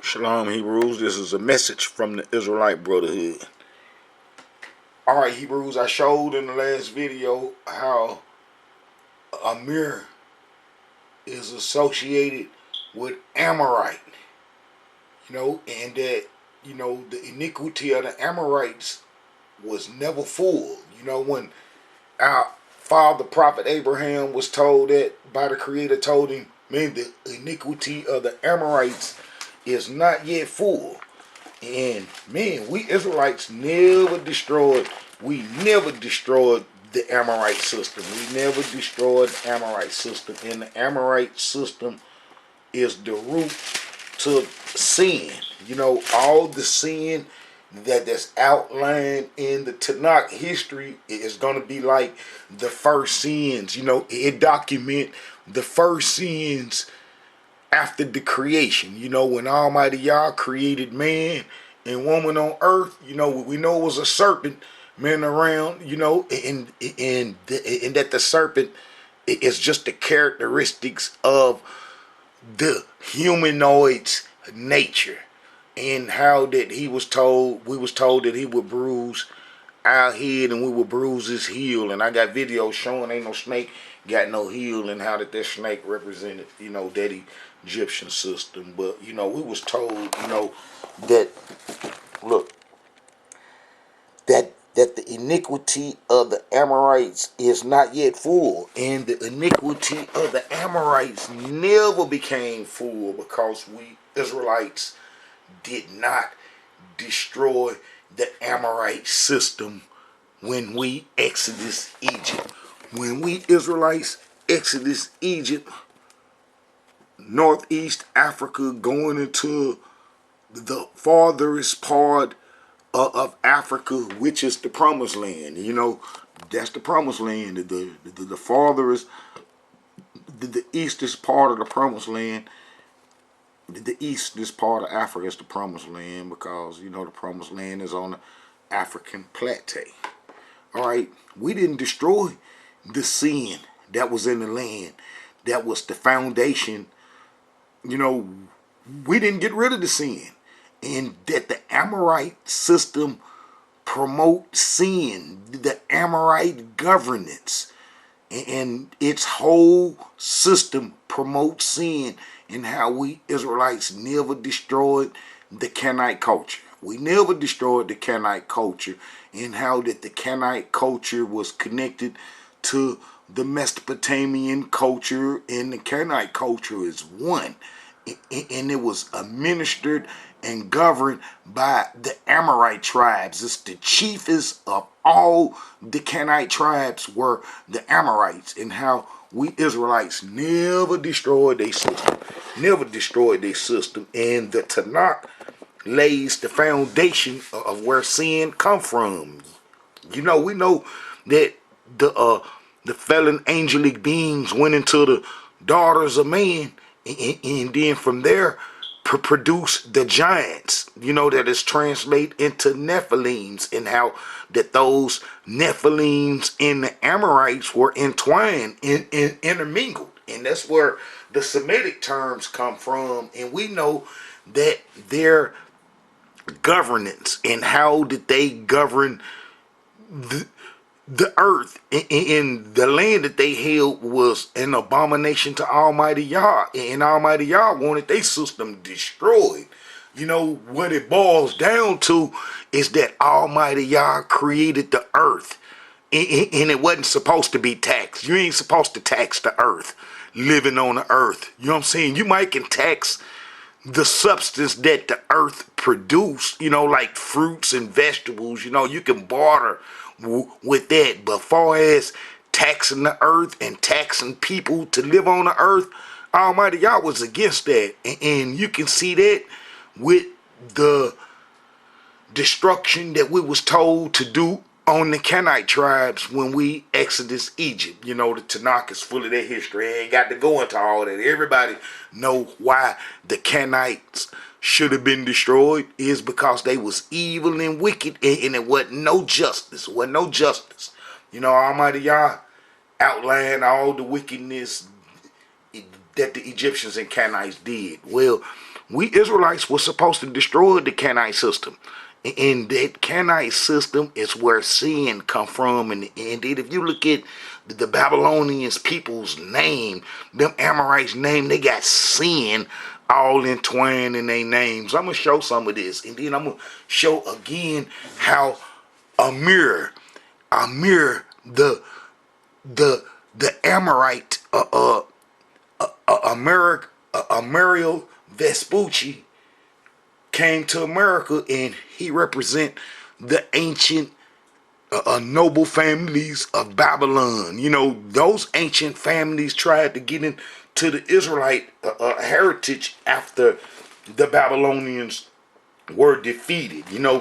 Shalom, Hebrews. This is a message from the Israelite Brotherhood. Alright, Hebrews, I showed in the last video how Amir is associated with Amorite. And that, the iniquity of the Amorites was never full. When our father, Prophet Abraham, was told that by the Creator, told him, man, the iniquity of the Amorites is not yet full. And man, we Israelites never destroyed the Amorite system. We never destroyed the Amorite system. And the Amorite system is the root to sin. All the sin that's outlined in the Tanakh history is going to be like the first sins. It document the first sins after the creation. When Almighty Yah created man and woman on earth, we know it was a serpent man around, and that the serpent is just the characteristics of the humanoid's nature, and how that we was told that he would bruise our head and we would bruise his heel. And I got videos showing ain't no snake got no heel, and how that snake represented, that Egyptian system. But we was told, that look, that the iniquity of the Amorites is not yet full, and the iniquity of the Amorites never became full, because we Israelites did not destroy the Amorite system when we exodus Egypt. When we Israelites exodus Egypt, northeast Africa, going into the farthest part of Africa, which is the promised land. That's the promised land. The farthest, the eastest part of the promised land. The eastest part of Africa is the promised land, because the promised land is on the African plateau. Alright, we didn't destroy the sin that was in the land. That was the foundation. We didn't get rid of the sin. And that the Amorite system promotes sin, the Amorite governance and its whole system promotes sin, and how we Israelites never destroyed the Canaanite culture. We never destroyed the Canaanite culture, and how that the Canaanite culture was connected to the Mesopotamian culture, and the Canaanite culture is one. And it was administered and governed by the Amorite tribes. It's the chiefest of all the Canaanite tribes were the Amorites, and how we Israelites never destroyed their system. Never destroyed their system. And the Tanakh lays the foundation of where sin come from. We know that the fallen angelic beings went into the daughters of man, and then from there produce the giants, that is translated into Nephilims, and how that those Nephilims and the Amorites were entwined, intermingled. And that's where the Semitic terms come from. And we know that their governance, and how did they govern the earth in the land that they held, was an abomination to Almighty Yah, and Almighty Yah wanted their system destroyed. What it boils down to is that Almighty Yah created the earth, and it wasn't supposed to be taxed. You ain't supposed to tax the earth, living on the earth. You know what I'm saying? You might can tax the substance that the earth produce, like fruits and vegetables. You can barter with that. But far as taxing the earth and taxing people to live on the earth, Almighty Yah was against that. And you can see that with the destruction that we was told to do on the Canaanite tribes when we exodus Egypt. The Tanakh is full of their history. I ain't got to go into all that. Everybody know why the Canaanites should have been destroyed. Is because they was evil and wicked, and it wasn't no justice. Almighty Yah outlined all the wickedness that the Egyptians and Canaanites did. Well, we Israelites were supposed to destroy the Canaanite system. And that Canaanite system is where sin come from. And indeed, if you look at the Babylonians people's name, them Amorites name, they got sin all entwined in their names. I'm going to show some of this. And then I'm going to show again how Amir, the Amorite, Amerio Vespucci, came to America, and he represent the ancient noble families of Babylon. You know, those ancient families tried to get into the Israelite heritage after the Babylonians were defeated. You know,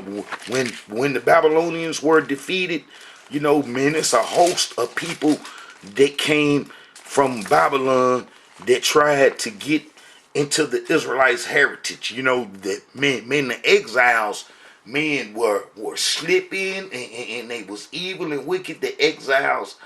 when the Babylonians were defeated, you know, man, it's a host of people that came from Babylon that tried to get into the Israelites' heritage. You know, that men the exiles, men were slipping, and they was evil and wicked. The exiles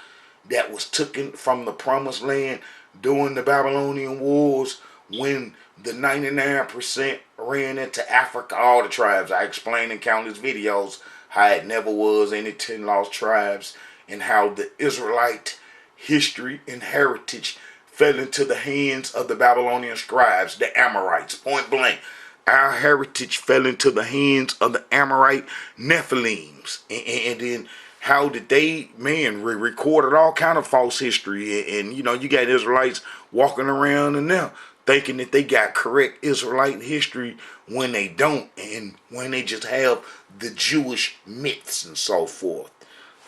that was taken from the promised land during the Babylonian wars, when the 99% ran into Africa, all the tribes. I explained in countless videos how it never was any 10 lost tribes, and how the Israelite history and heritage fell into the hands of the Babylonian scribes, the Amorites, point blank. Our heritage fell into the hands of the Amorite Nephilims. And then how did they, man, recorded all kind of false history. And you know, you got Israelites walking around and now thinking that they got correct Israelite history when they don't, and when they just have the Jewish myths and so forth.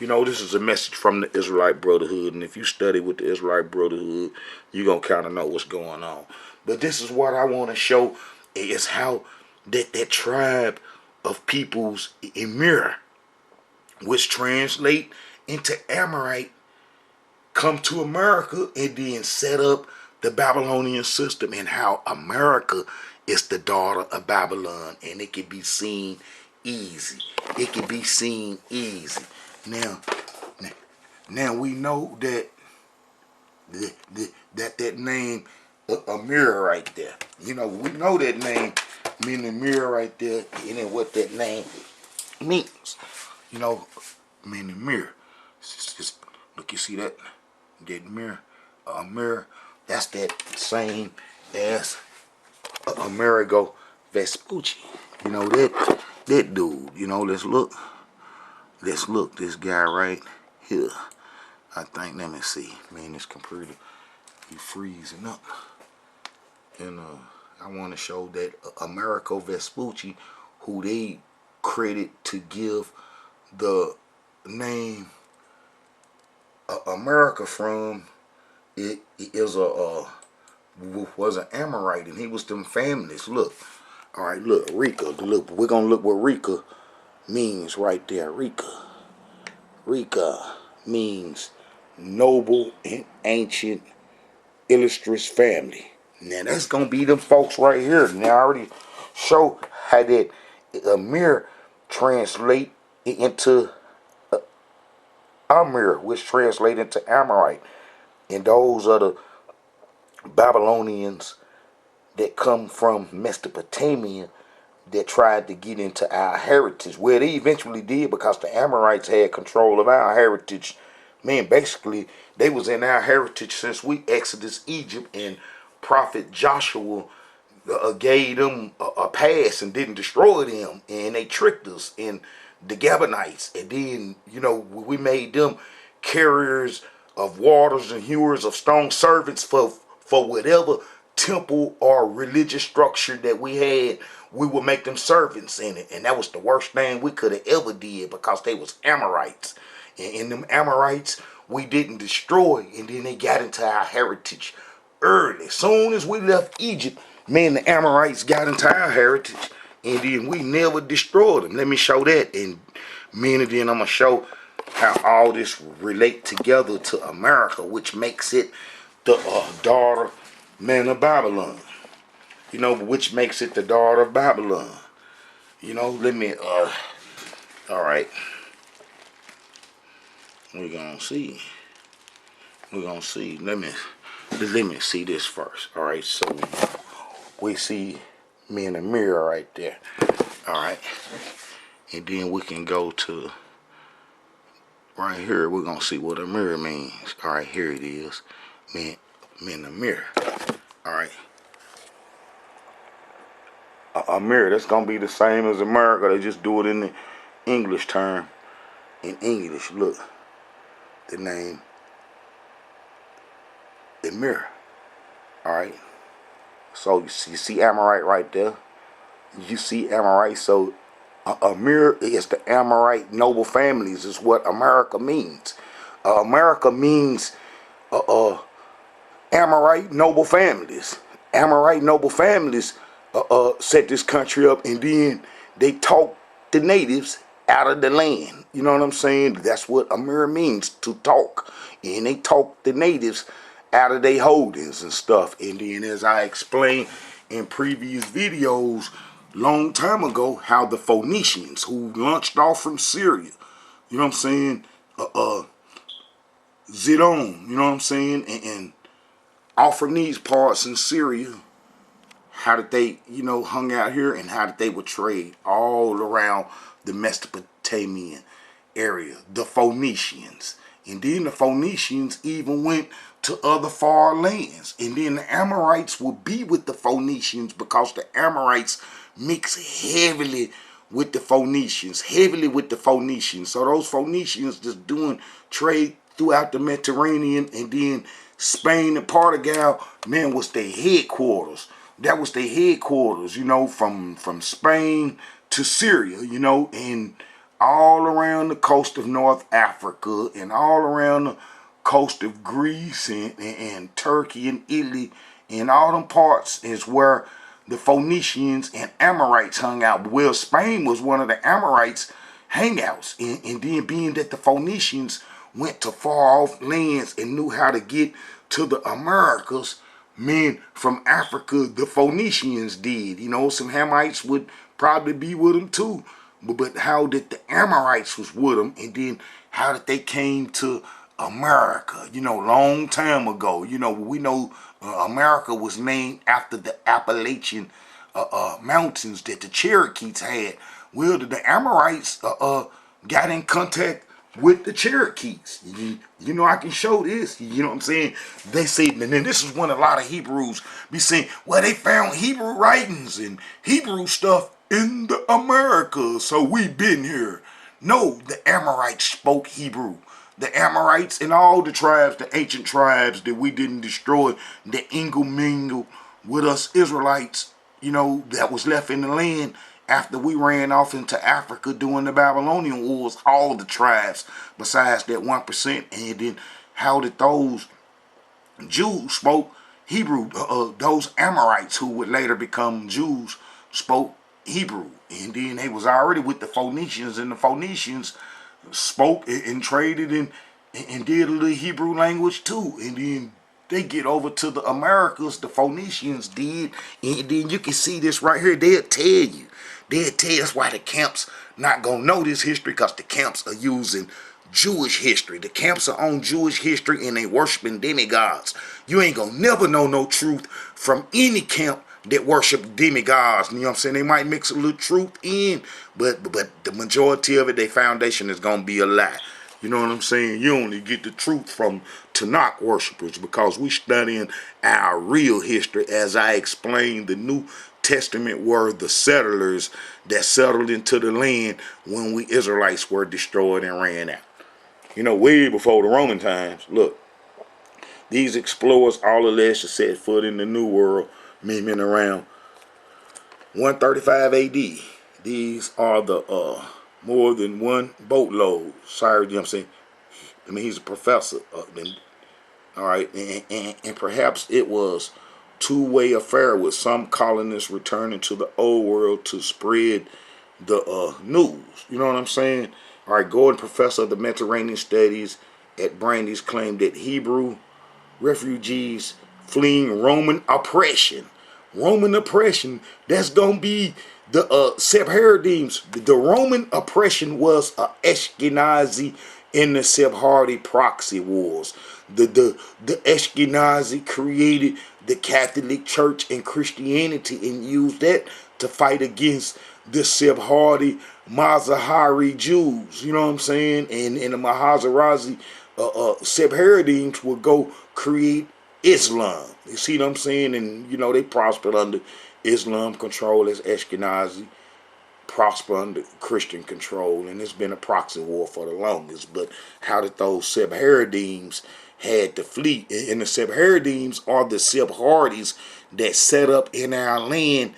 You know, this is a message from the Israelite Brotherhood, and if you study with the Israelite Brotherhood, you're going to kind of know what's going on. But this is what I want to show, is how that tribe of peoples, Emir, which translate into Amorite, come to America and then set up the Babylonian system, and how America is the daughter of Babylon, and it can be seen easy. It can be seen easy. Now we know that that name Amir right there. You know, we know that name meaning Amir right there, and then what that name means. You know, meaning mirror. Just look, you see that mirror, mirror. That's that same as Amerigo Vespucci. You know, that dude. You know, let's look this guy right here. I think, let me see, man, this computer, he freezing up. And I want to show that Amerigo Vespucci, who they credit to give the name America from, it is was an Amorite, and he was them families. Look, all right, look, Rika. Look, we're gonna look what Rika means right there. Rika means noble and ancient illustrious family. Now that's gonna be them folks right here. Now I already show how that Amir translate into Amir, which translate into Amorite, and those are the Babylonians that come from Mesopotamia that tried to get into our heritage. Well, they eventually did, because the Amorites had control of our heritage. Man, basically, they was in our heritage since we exited Egypt, and Prophet Joshua gave them a pass and didn't destroy them, and they tricked us, and the Gibeonites, and then, you know, we made them carriers of waters and hewers of stone, servants for whatever temple or religious structure that we had. We would make them servants in it, and that was the worst thing we could have ever did, because they was Amorites, and them Amorites we didn't destroy, and then they got into our heritage early. Soon as we left Egypt, man, the Amorites got into our heritage, and then we never destroyed them. Let me show that, and then I'm gonna show how all this relate together to America, which makes it the daughter, man, of Babylon. You know, which makes it the daughter of Babylon. You know, let me, all right. We're gonna see. Let me see this first. All right, so we see me in the mirror right there. All right. And then we can go to right here. We're going to see what a mirror means. All right, here it is. Me in the mirror. All right. A mirror, that's going to be the same as America. They just do it in the English term. In English, look. The name. The mirror. All right. So you see Amorite right there. You see Amorite. So a mirror is the Amorite noble families is what America means. America means Amorite noble families. Amorite noble families set this country up, and then they talk the natives out of the land. You know what I'm saying? That's what a mirror means, to talk. And they talk the natives out of their holdings and stuff. And then, as I explained in previous videos long time ago, how the Phoenicians, who launched off from Syria, you know what I'm saying, Zidon, you know what I'm saying, and off from these parts in Syria, how did they, hung out here, and how did they would trade all around the Mesopotamian area, the Phoenicians. And then the Phoenicians even went to other far lands. And then the Amorites would be with the Phoenicians because the Amorites mix heavily with the Phoenicians. So those Phoenicians just doing trade throughout the Mediterranean, and then Spain and Portugal, man, was their headquarters. That was their headquarters, from Spain to Syria, and all around the coast of North Africa, and all around the coast of Greece and Turkey and Italy, and all them parts is where the Phoenicians and Amorites hung out. Well, Spain was one of the Amorites' hangouts, and then being that the Phoenicians went to far off lands and knew how to get to the Americas, men from Africa, the Phoenicians did. Some Hamites would probably be with them too. But how did the Amorites was with them, and then how did they came to America, long time ago. We know America was named after the Appalachian mountains that the Cherokees had. Well, the Amorites got in contact with the Cherokees. I can show this. You know what I'm saying? They say, and then this is when a lot of Hebrews be saying, well, they found Hebrew writings and Hebrew stuff in the Americas, so we been here. No, the Amorites spoke Hebrew. The Amorites and all the tribes, the ancient tribes that we didn't destroy, that mingled with us Israelites, that was left in the land after we ran off into Africa during the Babylonian Wars, all the tribes besides that 1%. And then how did those Jews spoke Hebrew? Those Amorites who would later become Jews spoke Hebrew. And then they was already with the Phoenicians, and the Phoenicians spoke and traded and did a little Hebrew language too. And then they get over to the Americas, the Phoenicians did, and then you can see this right here. They'll tell you that's why the camps not gonna know this history, because the camps are using Jewish history. The camps are on Jewish history, and they worshiping demigods. You ain't gonna never know no truth from any camp that worship demigods. You know what I'm saying? They might mix a little truth in, but the majority of it, their foundation is gonna be a lie. You know what I'm saying? You only get the truth from Tanakh worshipers, because we studying our real history. As I explained, the New Testament were the settlers that settled into the land when we Israelites were destroyed and ran out. Way before the Roman times. Look, these explorers all alleged to set foot in the New World, meaning around 135 AD. These are the more than one boatload. Sorry, you know what I'm saying? He's a professor. All right, and perhaps it was two-way affair with some colonists returning to the old world to spread the news. You know what I'm saying? All right, Gordon, professor of the Mediterranean Studies at Brandeis, claimed that Hebrew refugees fleeing Roman oppression. That's going to be the Sephardims. The Roman oppression was a Ashkenazi in the Sephardi proxy wars. The Ashkenazi created the Catholic Church and Christianity and used that to fight against the Sephardi Mazahari Jews. You know what I'm saying? And the Mahazarazi Sephardims would go create Islam. You see what I'm saying? And they prospered under Islam control as Ashkenazi prosper under Christian control, and it's been a proxy war for the longest. But how did those Sephardims had to flee? And the Sephardims are the Sephardis that set up in our land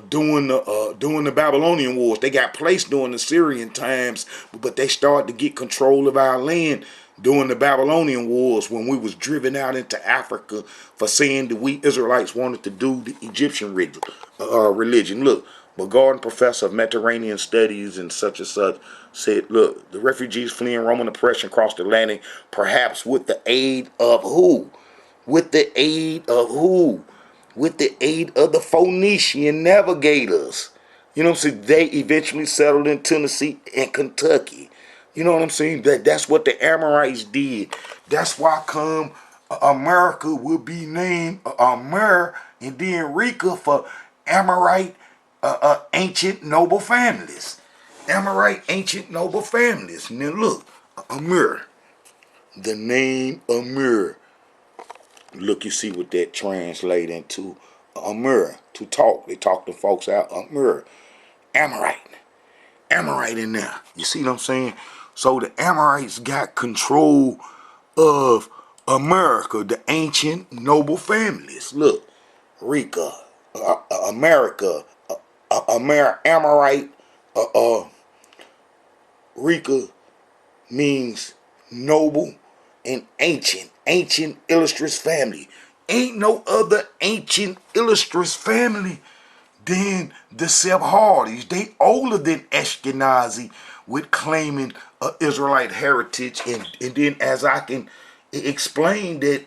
during the Babylonian wars. They got placed during the Syrian times, but they started to get control of our land during the Babylonian wars when we was driven out into Africa for saying that we Israelites wanted to do the Egyptian religion. Look, Garden professor of Mediterranean studies and such said, look, the refugees fleeing Roman oppression crossed the Atlantic, perhaps with the aid of who? With the aid of who? With the aid of the Phoenician navigators. You know what I'm saying? They eventually settled in Tennessee and Kentucky. You know what I'm saying? That's what the Amorites did. That's why come America will be named Amer and then Rika for Amorite ancient noble families. Amorite ancient noble families. And then look, Amir. The name Amir. Look, you see what that translate into. Amir, to talk. They talk to folks out. Amir. Amorite. Amorite in there. You see what I'm saying? So the Amorites got control of America, the ancient noble families. Look, Rika, America, Amorite, Rika means noble and ancient illustrious family. Ain't no other ancient illustrious family than the Sephardis. They older than Ashkenazi with claiming Israelite heritage. And then as I can explain that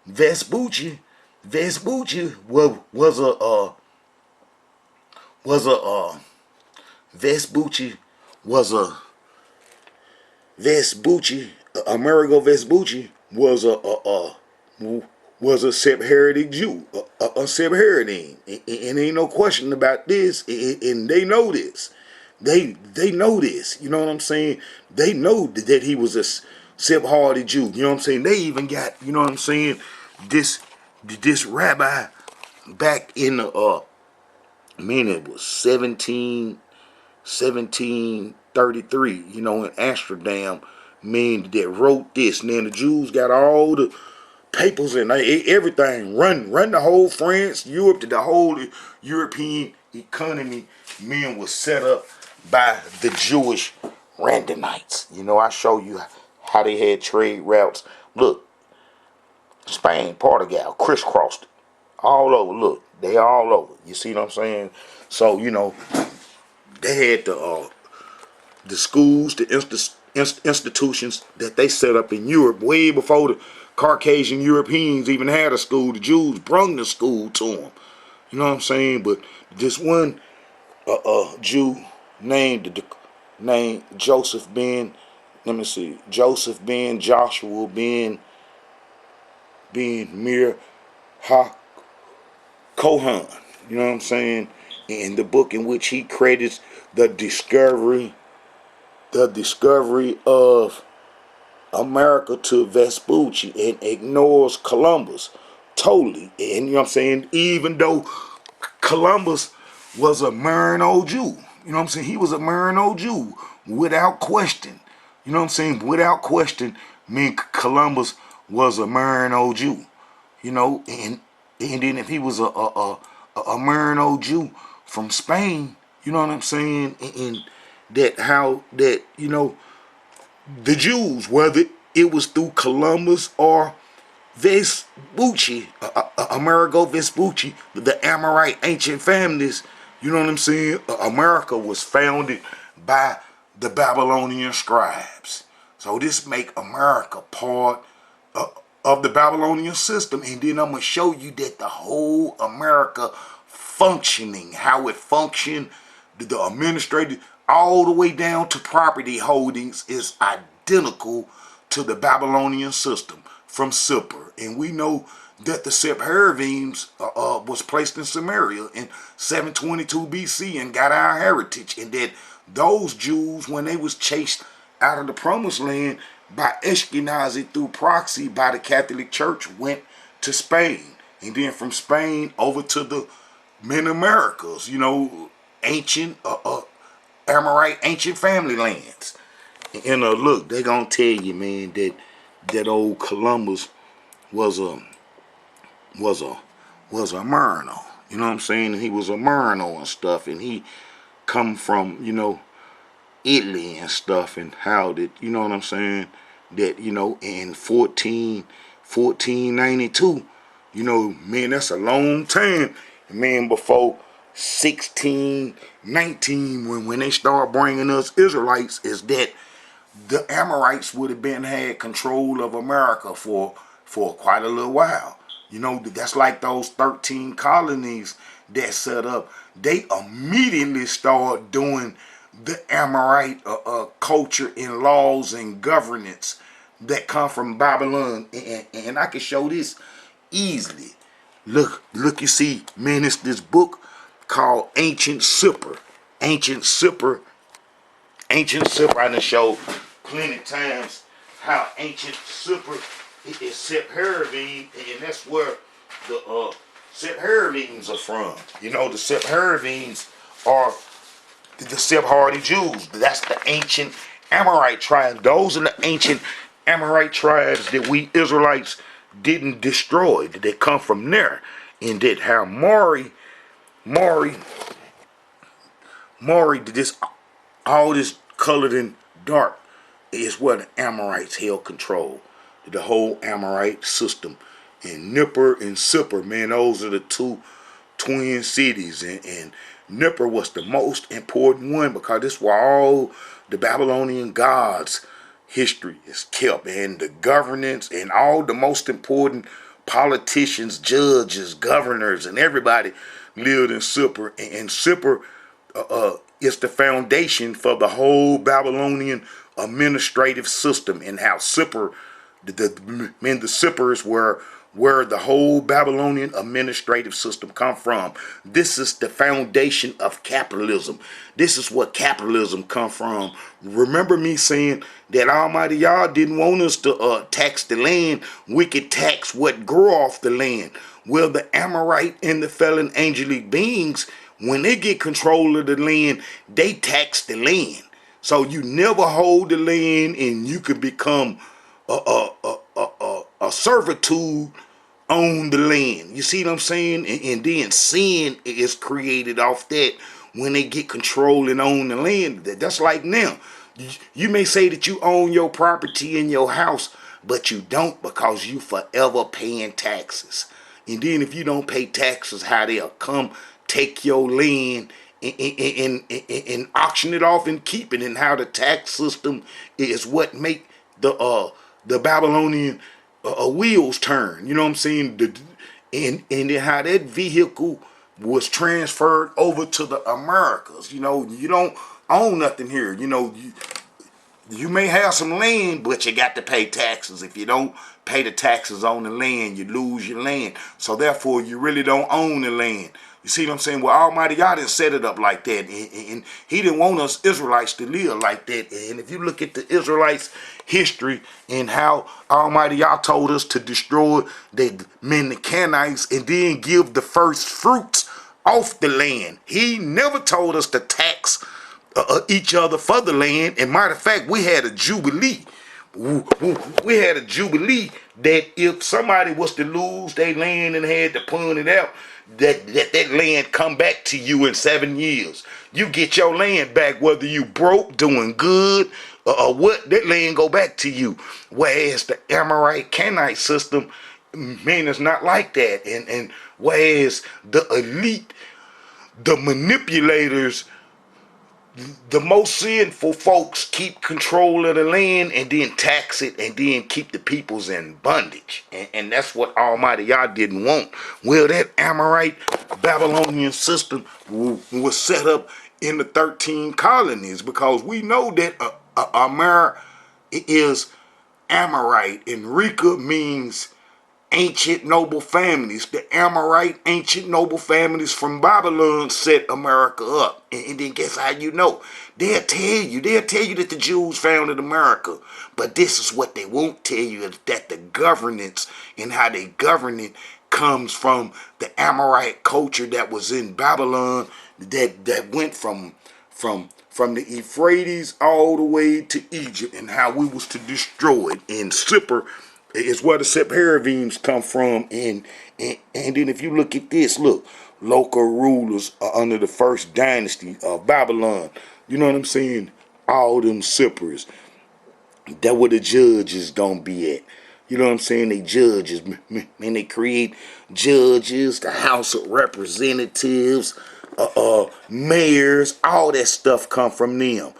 Vespucci was a Amerigo Vespucci was a Sephardic Jew, a Sephardim, and ain't no question about this, and they know this. They know this. You know what I'm saying? They know that he was a Sephardi Jew. You know what I'm saying? They even got, you know what I'm saying, this rabbi back in the it was 1733, in Amsterdam, that wrote this. And then the Jews got all the papers and everything, run the whole France, Europe, to the whole European economy, was set up by the Jewish Randanites. I show you how they had trade routes. Look, Spain, Portugal, crisscrossed it. All over, look, they all over. You see what I'm saying? So, they had the schools, the institutions that they set up in Europe way before the Caucasian Europeans even had a school. The Jews brung the school to them. You know what I'm saying? But this one Jew named Joseph ben, Joseph ben Joshua ben Mir Ha Kohan. You know what I'm saying? In the book in which he credits the discovery of America to Vespucci and ignores Columbus totally. And you know what I'm saying? Even though Columbus was a Marino Jew. You know what I'm saying? He was a Marino Jew without question. You know what I'm saying? Without question, Columbus was a Marino Jew. And then if he was a Marino Jew from Spain, you know what I'm saying? And the Jews, whether it was through Columbus or Vespucci, Amerigo Vespucci, the Amorite ancient families, you know what I'm saying? America was founded by the Babylonian scribes. So this make America part of the Babylonian system. And then I'm going to show you that the whole America functioning, how it functioned, the administrative, all the way down to property holdings is identical identical to the Babylonian system from Sippar. And we know that the Sephardims was placed in Samaria in 722 BC and got our heritage, and that those Jews, when they was chased out of the promised land by Ashkenazi through proxy by the Catholic Church, went to Spain, and then from Spain over to the mid-Americas, ancient Amorite, ancient family lands. And look, they gonna tell you, man, that old Columbus was a Marino. You know what I'm saying? He was a Marino and stuff, and he come from, Italy and stuff, and how that, you know what I'm saying, that, in 1492, man, that's a long time, man, before 1619, when they start bringing us Israelites, is that the Amorites would have had control of America for quite a little while. That's like those 13 colonies that set up. They immediately start doing the Amorite culture and laws and governance that come from Babylon. And I can show this easily. Look, you see, man, it's this book called Ancient Sippar. Ancient Sippar. I done showed plenty times how Ancient Sippar is Sephardim, and that's where the Sephardims are from. The Sephardims are the Sephardi Jews. That's the ancient Amorite tribe. Those are the ancient Amorite tribes that we Israelites didn't destroy. That they come from there. And that how Maury, this all this colored in dark is where the Amorites held control. The whole Amorite system. And Nippur and Sippar, man, those are the two twin cities. And Nippur was the most important one because this is where all the Babylonian gods' history is kept, and the governance and all the most important politicians, judges, governors, and everybody lived in Sippar. And Sippar is the foundation for the whole Babylonian administrative system, and how Sippar, the Sippars were where the whole Babylonian administrative system come from. This is the foundation of capitalism. This is what capitalism come from. Remember me saying that Almighty Yah didn't want us to tax the land. We could tax what grew off the land. Well, the Amorite and the fallen angelic beings, when they get control of the land, they tax the land. So you never hold the land, and you can become a servitude on the land. You see what I'm saying? And then sin is created off that when they get control and own the land. That's like now. You may say that you own your property in your house, but you don't, because you forever paying taxes. And then if you don't pay taxes, how they'll come take your land and auction it off and keep it, and how the tax system is what make the Babylonian wheels turn. You know what I'm saying? And then how that vehicle was transferred over to the Americas. You don't own nothing here. You may have some land, but you got to pay taxes. If you don't pay the taxes on the land, you lose your land. So therefore, you really don't own the land. You see what I'm saying? Well, Almighty God didn't set it up like that. And he didn't want us Israelites to live like that. And if you look at the Israelites' history and how Almighty Yah told us to destroy the Canaanites and then give the first fruits off the land. He never told us to tax each other for the land. And matter of fact, we had a jubilee. We had a jubilee that if somebody was to lose their land and had to pawn it out, that land come back to you in 7 years. You get your land back, whether you broke, doing good, or what, that land go back to you. Whereas the Amorite Canaanite system, man, it's not like that. And whereas the elite, the manipulators, the most sinful folks keep control of the land and then tax it and then keep the peoples in bondage. And that's what Almighty Yah didn't want. Well, that Amorite Babylonian system was set up in the 13 colonies, because we know that is Amorite, and Rika means ancient noble families. The Amorite ancient noble families from Babylon set America up. And then guess how you know? They'll tell you that the Jews founded America. But this is what they won't tell you, is that the governance and how they govern it comes from the Amorite culture that was in Babylon, that went from the Euphrates all the way to Egypt, and how we was to destroy it. And Sipper is where the Sephardims come from. And then if you look at this, look, local rulers are under the first dynasty of Babylon. You know what I'm saying? All them Sippers. That where the judges gonna be at. You know what I'm saying? They judges, man. They create judges, the House of Representatives, mayors. All that stuff come from them.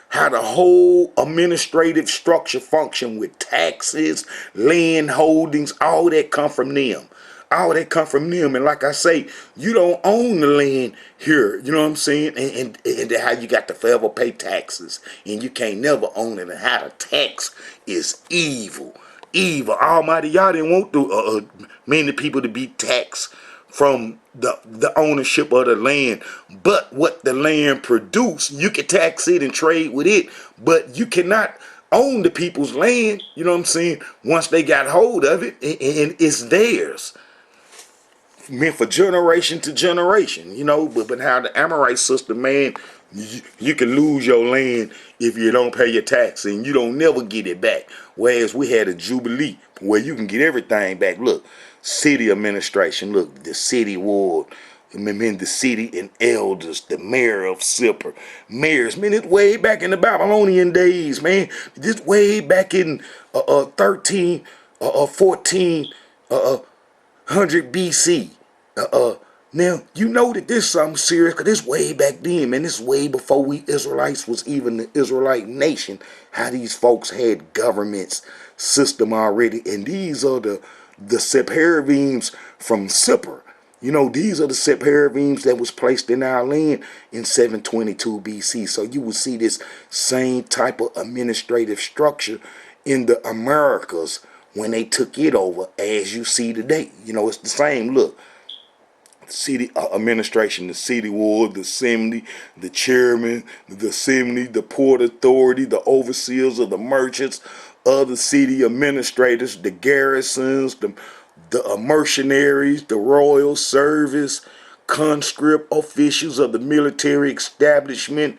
How the whole administrative structure function with taxes, land holdings, all that come from them. All that come from them. And like I say, you don't own the land here. You know what I'm saying? And how you got to forever pay taxes. And you can't never own it. And how the tax is evil. Evil. Almighty, y'all didn't want many people to be taxed from the ownership of the land. But what the land produce, you can tax it and trade with it. But you cannot own the people's land. You know what I'm saying? Once they got hold of it, and it's theirs. Meant for generation to generation, you know. But how the Amorite system, man, you can lose your land if you don't pay your tax, and you don't never get it back. Whereas we had a jubilee where you can get everything back. Look, city administration, look, the city ward, the city and elders, the mayor of Sipper, mayors, man, it's way back in the Babylonian days, man. This way back in 1400 BC. Now, you know that this is something serious, because this way back then, man. This way before we Israelites was even the Israelite nation. How these folks had governments system already. And these are the Sephardims from Sipper. You know, these are the Sephardims that was placed in our land in 722 BC. So you will see this same type of administrative structure in the Americas when they took it over, as you see today. You know, it's the same. Look. City administration, the city ward, the assembly, the chairman, the assembly, the port authority, the overseers of the merchants, other city administrators, the garrisons, the mercenaries, the royal service, conscript officials of the military establishment,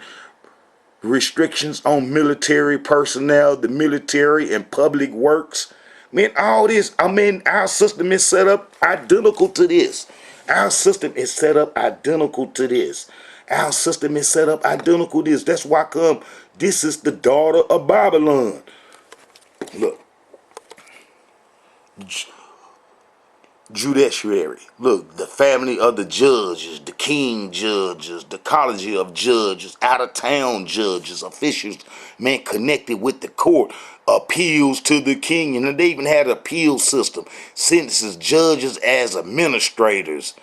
restrictions on military personnel, the military and public works. Man, all this, our system is set up identical to this. Our system is set up identical to this. Our system is set up identical to this. That's why come this is the daughter of Babylon. Look. Judiciary. Look, the family of the judges, the king judges, the college of judges, out-of-town judges, officials, man, connected with the court, appeals to the king, and they even had an appeal system, sentences judges as administrators.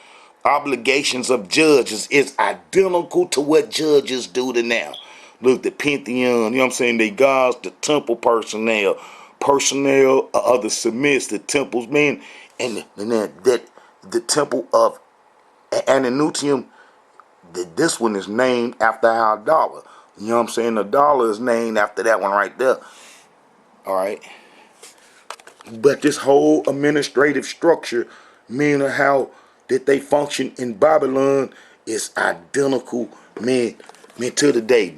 Obligations of judges is identical to what judges do to now. Look, the pantheon, you know what I'm saying, they gods, the temple personnel of the submits, the temples, man, and that the temple of Ananutium, this one is named after our dollar. You know what I'm saying? The dollar is named after that one right there. All right. But this whole administrative structure, meaning how that they function in Babylon, is identical, man, to today.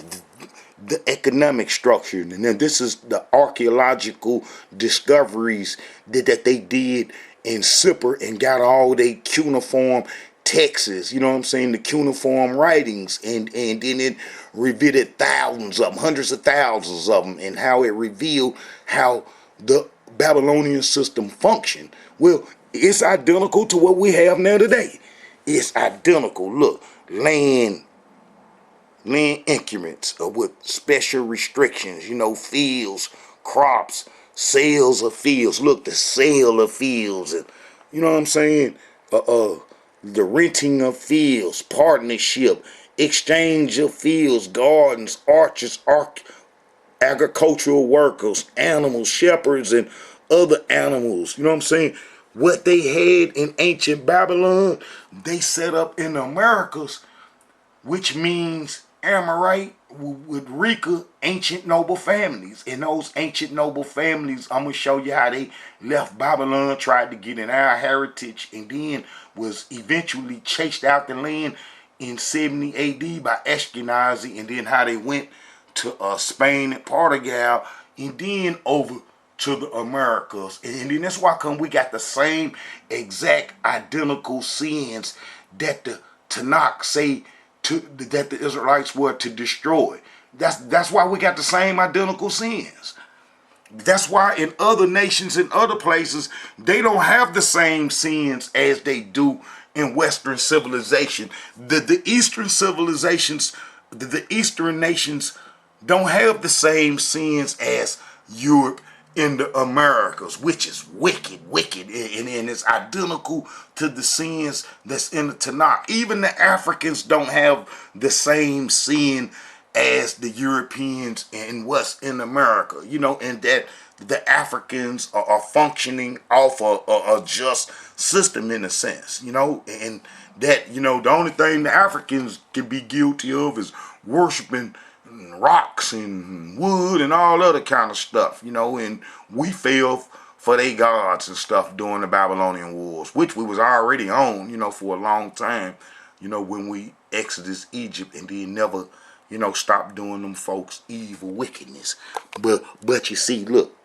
The economic structure, and then this is the archaeological discoveries that they did in Sipper and got all their cuneiform texts, you know what I'm saying, the cuneiform writings, and then it revealed thousands of them, hundreds of thousands of them, and how it revealed how the Babylonian system functioned. Well, it's identical to what we have now today. It's identical. Look, land increments with special restrictions, you know, fields, crops, sales of fields. Look, the sale of fields, and you know what I'm saying, the renting of fields, partnership, exchange of fields, gardens, orchards, agricultural workers, animals, shepherds, and other animals. You know what I'm saying? What they had in ancient Babylon, they set up in the Americas, which means Amorite with Rika, ancient noble families. And those ancient noble families, I'm going to show you how they left Babylon, tried to get in our heritage, and then was eventually chased out the land in 70 AD by Ashkenazi, and then how they went to Spain and Portugal, and then over to the Americas. And then that's why come we got the same exact identical sins that the Tanakh say that the Israelites were to destroy. That's why we got the same identical sins. That's why in other nations, in other places, they don't have the same sins as they do in Western civilization. The Eastern civilizations, the Eastern nations don't have the same sins as Europe in the Americas, which is wicked, and it's identical to the sins that's in the Tanakh. Even the Africans don't have the same sin as the Europeans and what's in America, and that the Africans are functioning off a just system in a sense, and that, the only thing the Africans can be guilty of is worshiping rocks and wood and all other kind of stuff, and we fell for their gods and stuff during the Babylonian Wars, which we was already on, for a long time, when we exited Egypt and then never, stop doing them folks evil wickedness. But you see, look,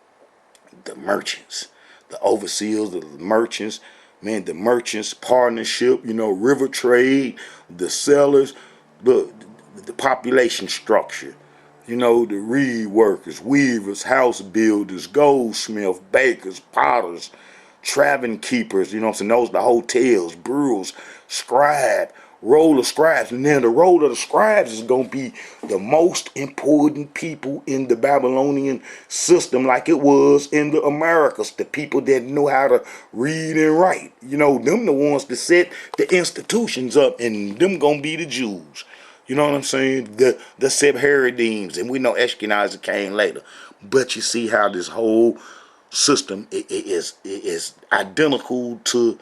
the merchants, the overseers, the merchants, man, the merchants partnership, river trade, the sellers, the population structure, the reed workers, weavers, house builders, goldsmiths, bakers, potters, tavern keepers, those the hotels, brewers, scribe, role of scribes. And then the role of the scribes is going to be the most important people in the Babylonian system, like it was in the Americas, the people that know how to read and write. Them the ones that set the institutions up, and them going to be the Jews. You know what I'm saying? The Sephardims, and we know Ashkenazi came later. But you see how this whole system is identical to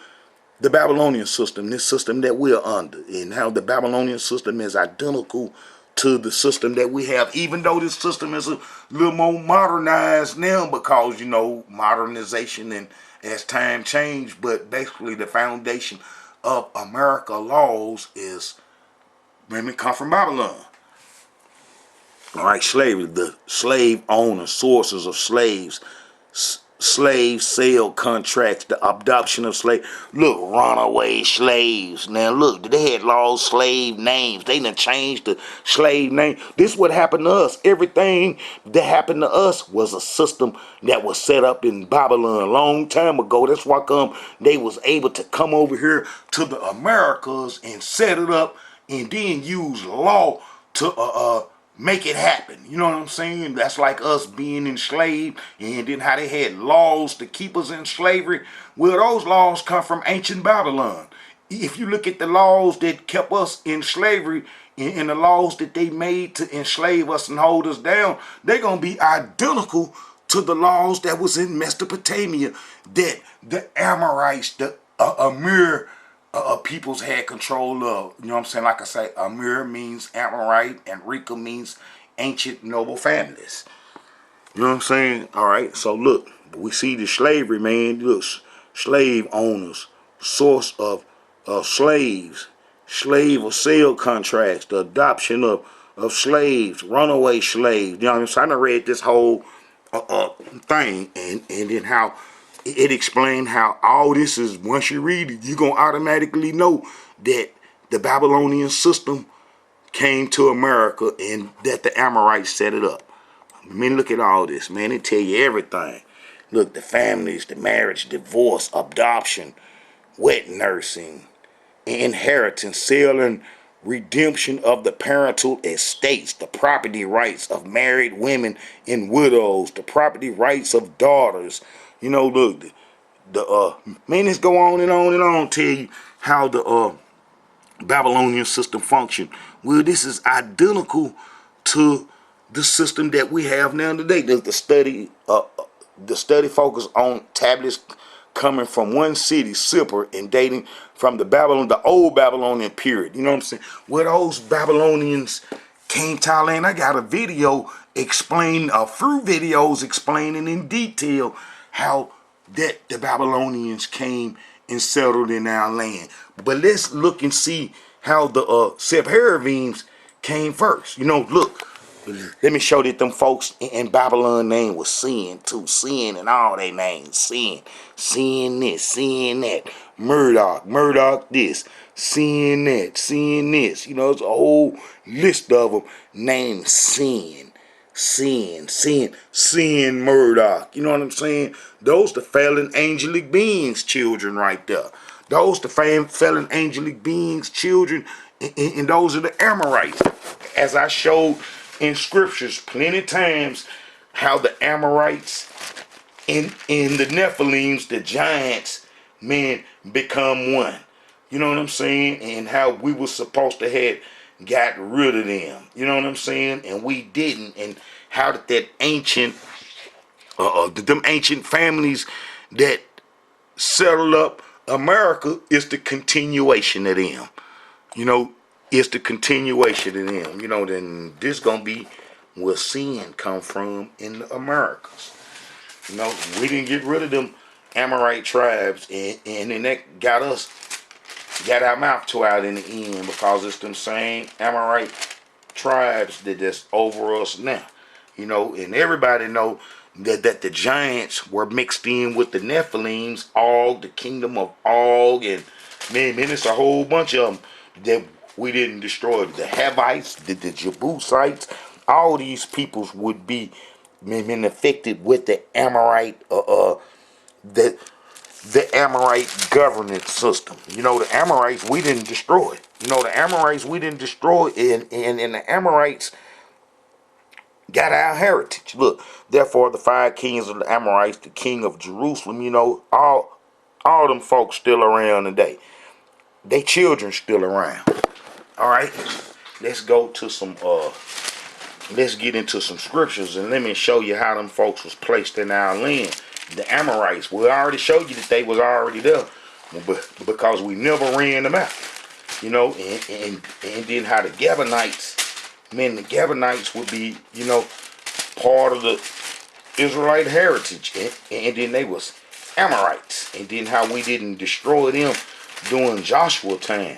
the Babylonian system, this system that we're under, and how the Babylonian system is identical to the system that we have, even though this system is a little more modernized now because, modernization and as time changed, but basically the foundation of America laws is, women come from Babylon. All right, slavery, the slave owner, sources of slaves, slave sale contracts, the adoption of slaves. Look, runaway slaves. Now look, they had lost slave names. They done changed the slave name. This what happened to us. Everything that happened to us was a system that was set up in Babylon a long time ago. That's why come they was able to come over here to the Americas and set it up and then use law to make it happen. You know what I'm saying? That's like us being enslaved, and then how they had laws to keep us in slavery. Well, those laws come from ancient Babylon. If you look at the laws that kept us in slavery and the laws that they made to enslave us and hold us down, they're going to be identical to the laws that was in Mesopotamia that the Amorites, the Amir peoples had control of. You know what I'm saying? Like I say, Amir means Amorite and Rika means ancient noble families. You know what I'm saying? All right, so look, we see the slavery, man. Look, slave owners, source of slaves, slave or sale contracts, the adoption of slaves, runaway slaves. You know what I'm saying? I done read this whole thing, and then how it explained how all this is, once you read it, you're going to automatically know that the Babylonian system came to America and that the Amorites set it up. I mean, look at all this, man. They tell you everything. Look, the families, the marriage, divorce, adoption, wet nursing, inheritance, sale and redemption of the parental estates, the property rights of married women and widows, the property rights of daughters. Look, the man, let's go on and on and on, tell you how the Babylonian system functioned. Well, this is identical to the system that we have now today. The study focus on tablets coming from one city, Sipper, and dating from the old Babylonian period. You know what I'm saying? Where those Babylonians came to our land. I got a video explaining, a few videos explaining in detail how that the Babylonians came and settled in our land. But let's look and see how the Sephardims came first. You know, look. Let me show that them folks in Babylon name was sin too. Sin and all they names. Sin. Sin this. Sin that. Murdoch this. Sin that. Sin this. You know, it's a whole list of them named Sin. Sin Murdoch. You know what I'm saying? Those the fallen angelic beings children right there. Those the fallen angelic beings children, and those are the Amorites. As I showed in scriptures plenty times, how the Amorites in the Nephilims, the giants, men, become one. You know what I'm saying? And how we were supposed to have got rid of them. You know what I'm saying? And we didn't. And how did that ancient, them ancient families that settled up America is the continuation of them. You know, it's the continuation of them. You know, then this gonna be where sin come from in the Americas. You know, we didn't get rid of them Amorite tribes, and then that got our mouth tore out in the end, because it's them same Amorite tribes that's over us now. You know, and everybody know that the giants were mixed in with the Nephilims, Og, the kingdom of Og, and man, it's a whole bunch of them that we didn't destroy. The Hivites, the Jebusites, all these peoples would be affected with the Amorite, the Amorite governance system. You know, the Amorites we didn't destroy. You know, the Amorites we didn't destroy, and the Amorites got our heritage. Look, therefore the 5 kings of the Amorites, the king of Jerusalem, you know, all them folks still around today. They children still around. All right, let's go to some let's get into some scriptures, and let me show you how them folks was placed in our land. The Amorites, we already showed you that they was already there, but because we never ran them out. You know, and then how the Gibeonites, man, the Gibeonites would be, you know, part of the Israelite heritage, and then they was Amorites, and then how we didn't destroy them during Joshua time.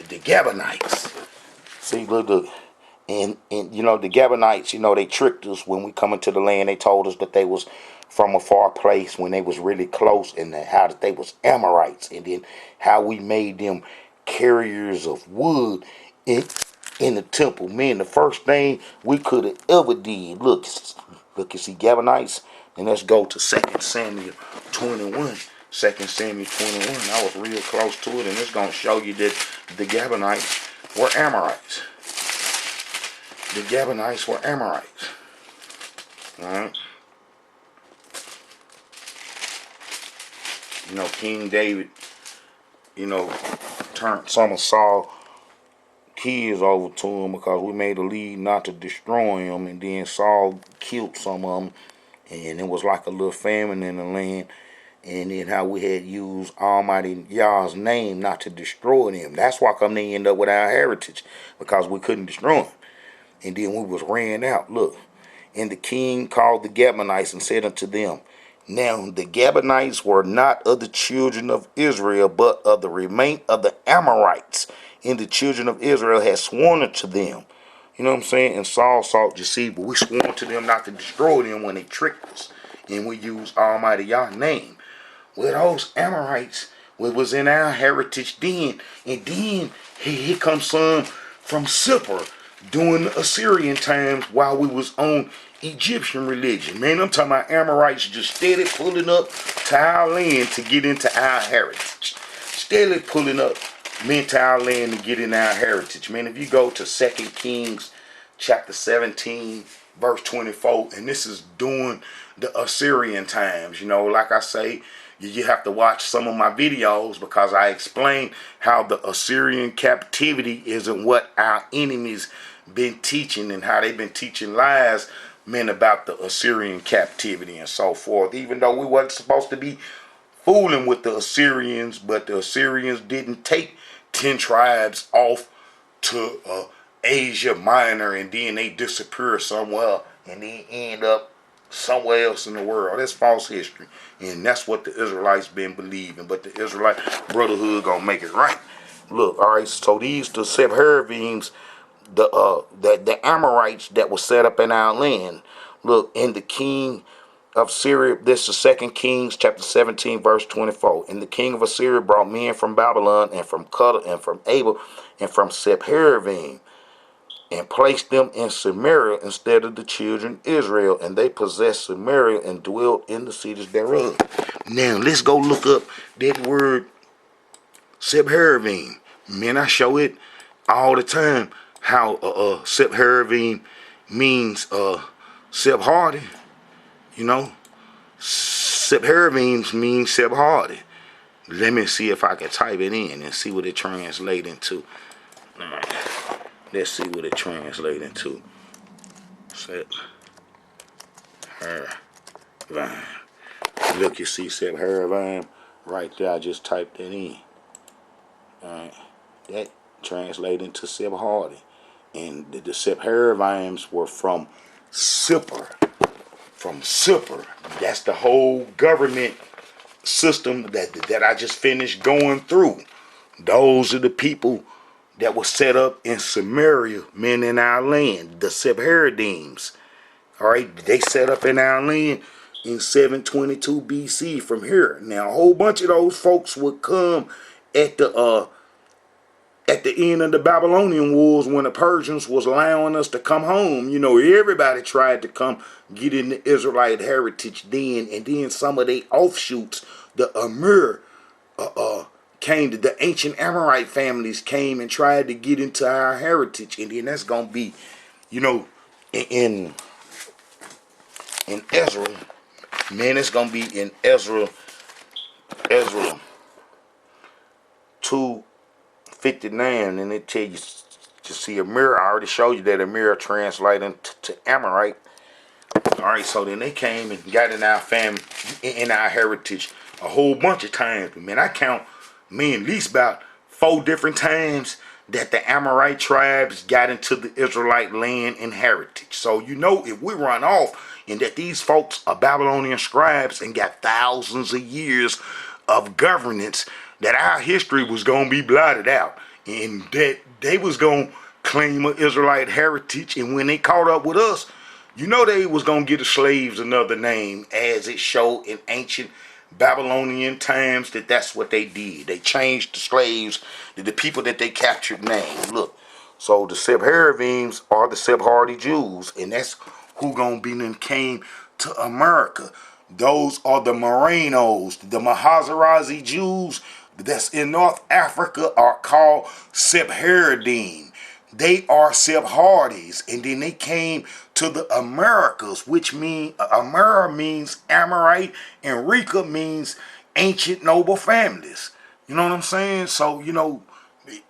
The Gibeonites. See, look, and you know, the Gibeonites, you know, they tricked us when we come into the land. They told us that they was from a far place when they was really close, and how that they was Amorites, and then how we made them carriers of wood in the temple. Man, the first thing we could have ever did. Look, you see Gibeonites, and let's go to 2 Samuel 21. 2 Samuel 21. I was real close to it, and it's going to show you that the Gibeonites were Amorites. The Gibeonites were Amorites. Alright. You know, King David, you know, turned some of Saul's kids over to him because we made a lead not to destroy him, and then Saul killed some of them, and it was like a little famine in the land. And then how we had used Almighty Yah's name not to destroy them. That's why come they end up with our heritage, because we couldn't destroy them. And then we was ran out. Look, and the king called the Gibeonites and said unto them, now the Gibeonites were not of the children of Israel, but of the remain of the Amorites. And the children of Israel had sworn unto them. You know what I'm saying? And Saul sought to see, but we sworn to them not to destroy them when they tricked us. And we used Almighty Yah's name. Well, those Amorites was in our heritage then. And then here comes some from Sipper during the Assyrian times while we was on Egyptian religion. Man, I'm talking about Amorites just steady pulling up to our land to get into our heritage. Steady pulling up men to our land to get in our heritage. Man, if you go to 2 Kings chapter 17, verse 24, and this is during the Assyrian times, you know, like I say, you have to watch some of my videos because I explain how the Assyrian captivity isn't what our enemies been teaching and how they've been teaching lies, men, about the Assyrian captivity and so forth. Even though we wasn't supposed to be fooling with the Assyrians, but the Assyrians didn't take 10 tribes off to Asia Minor and then they disappear somewhere and then end up somewhere else in the world. That's false history, and that's what the Israelites been believing. But the Israelite Brotherhood gonna make it right. Look, all right. So these the Sepharvims, the Amorites that was set up in our land. Look, in the king of Syria, this is 2 Kings chapter 17, verse 24. And the king of Assyria brought men from Babylon and from Cutter and from Abel and from Sepharvaim and placed them in Samaria instead of the children of Israel. And they possessed Samaria and dwelt in the cities thereof. Now, let's go look up that word Sepharvaim. Man, I show it all the time how Sepharvaim means Sephardi. You know, Sepharvaim means Sephardi. Let me see if I can type it in and see what it translates into. Let's see what it translates into. Sepharvaim. Look, you see Sepharvaim right there. I just typed it in. Alright, that translates into Sephardi. And the Sepharvaims were from Sippar. From Sippar. That's the whole government system that I just finished going through. Those are the people that were set up in Samaria, men in our land, the Sephardims. Alright, they set up in our land in 722 BC from here. Now, a whole bunch of those folks would come at the end of the Babylonian Wars when the Persians was allowing us to come home. You know, everybody tried to come get in the Israelite heritage then, and then some of their offshoots, the Amir, came to the ancient Amorite families came and tried to get into our heritage, and then that's gonna be, you know, in Ezra, man, it's gonna be in Ezra 2:59, and it tell you to see Amir. I already showed you that Amir translating to Amorite. All right, so then they came and got in our family, in our heritage, a whole bunch of times. Man, I count, at least about 4 different times that the Amorite tribes got into the Israelite land and heritage. So, you know, if we run off and that these folks are Babylonian scribes and got thousands of years of governance, that our history was going to be blotted out, and that they was going to claim an Israelite heritage, and when they caught up with us, you know they was going to give the slaves another name, as it showed in ancient Babylonian times that's what they did. They changed the slaves to the people that they captured name. Look, so the Sepharvims are the Sephardi Jews, and that's who gonna be then came to America. Those are the Morenos, the Mahazarazi Jews that's in North Africa are called Sephardim. They are Sephardis, and then they came to the Americas, which mean Amera means Amorite, and Rika means ancient noble families. You know what I'm saying? So, you know,